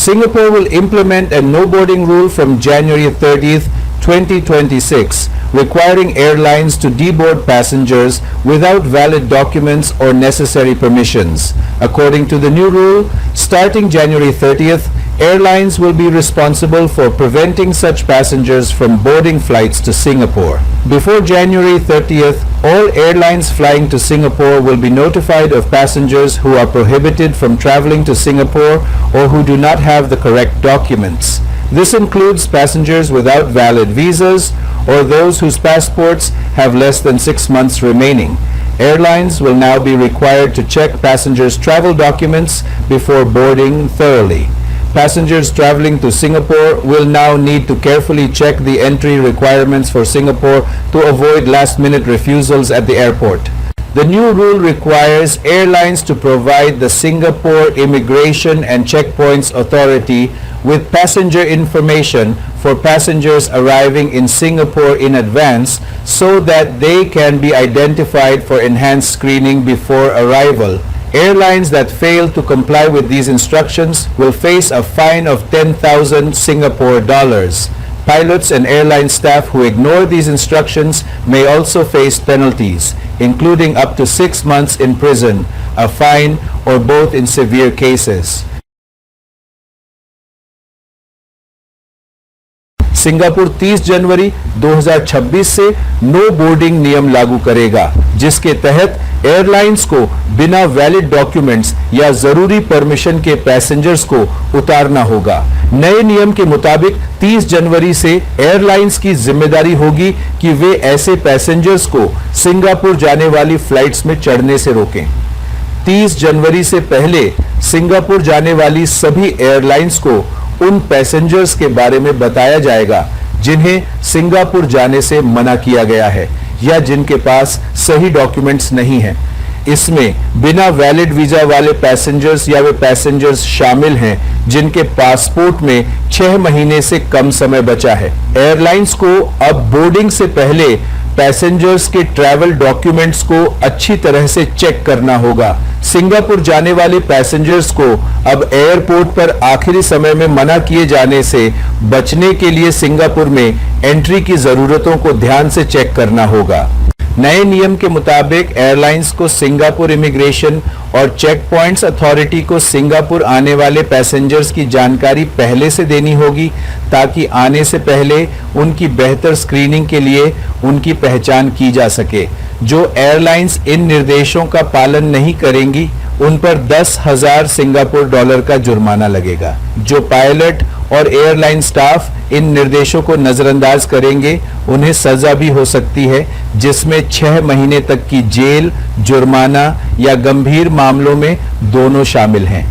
Singapore will implement a no boarding rule from January 30th, 2026, requiring airlines to deboard passengers without valid documents or necessary permissions. According to the new rule, starting January 30th, airlines will be responsible for preventing such passengers from boarding flights to Singapore. Before January 30th, all airlines flying to Singapore will be notified of passengers who are prohibited from traveling to Singapore or who do not have the correct documents. This includes passengers without valid visas or those whose passports have less than 6 months remaining. Airlines will now be required to check passengers' travel documents before boarding thoroughly. Passengers traveling to Singapore will now need to carefully check the entry requirements for Singapore to avoid last-minute refusals at the airport. The new rule requires airlines to provide the Singapore Immigration and Checkpoints Authority with passenger information for passengers arriving in Singapore in advance so that they can be identified for enhanced screening before arrival. Airlines that fail to comply with these instructions will face a fine of 10,000 Singapore dollars. Pilots and airline staff who ignore these instructions may also face penalties, including up to 6 months in prison, a fine, or both in severe cases. Singapore 30 जनवरी 2026 से no boarding नियम लागू करेगा, जिसके तहत airlines को बिना valid documents या जरूरी परमिशन के पैसेंजर्स को उतारना होगा। नए नियम के मुताबिक 30 जनवरी से एयरलाइंस की जिम्मेदारी होगी कि वे ऐसे पैसेंजर्स को सिंगापुर जाने वाली फ्लाइट्स में चढ़ने से रोकें। 30 जनवरी से पहले सिंगापुर जाने वाली सभी एयरलाइंस को उन पैसेंजर्स के बारे में बताया जाएगा जिन्हें सिंगापुर जाने से मना किया गया है या जिनके पास सही डॉक्यूमेंट्स नहीं हैं। इसमें बिना वैलिड वीजा वाले पैसेंजर्स या वे पैसेंजर्स शामिल हैं जिनके पासपोर्ट में 6 महीने से कम समय बचा है। एयरलाइंस को अब बोर्डिंग से पहले पैसेंजर्स के ट्रैवल डॉक्यूमेंट्स को अच्छी तरह से चेक करना होगा। सिंगापुर जाने वाले पैसेंजर्स को अब एयरपोर्ट पर आखिरी समय में मना किए जाने से बचने के लिए सिंगापुर में एंट्री की जरूरतों को ध्यान से चेक करना होगा। नए नियम के मुताबिक एयरलाइंस को सिंगापुर इमिग्रेशन और चेक पॉइंट्स अथॉरिटी को सिंगापुर आने वाले पैसेंजर्स की जानकारी पहले से देनी होगी ताकि आने से पहले उनकी बेहतर स्क्रीनिंग के लिए उनकी पहचान की जा सके। जो एयरलाइंस इन निर्देशों का पालन नहीं करेंगी उन पर 10,000 सिंगापुर डॉलर का जुर्माना लगेगा। जो पायलट और एयरलाइन स्टाफ इन निर्देशों को नजरअंदाज करेंगे उन्हें सजा भी हो सकती है, जिसमें 6 महीने तक की जेल, जुर्माना या गंभीर मामलों में दोनों शामिल हैं।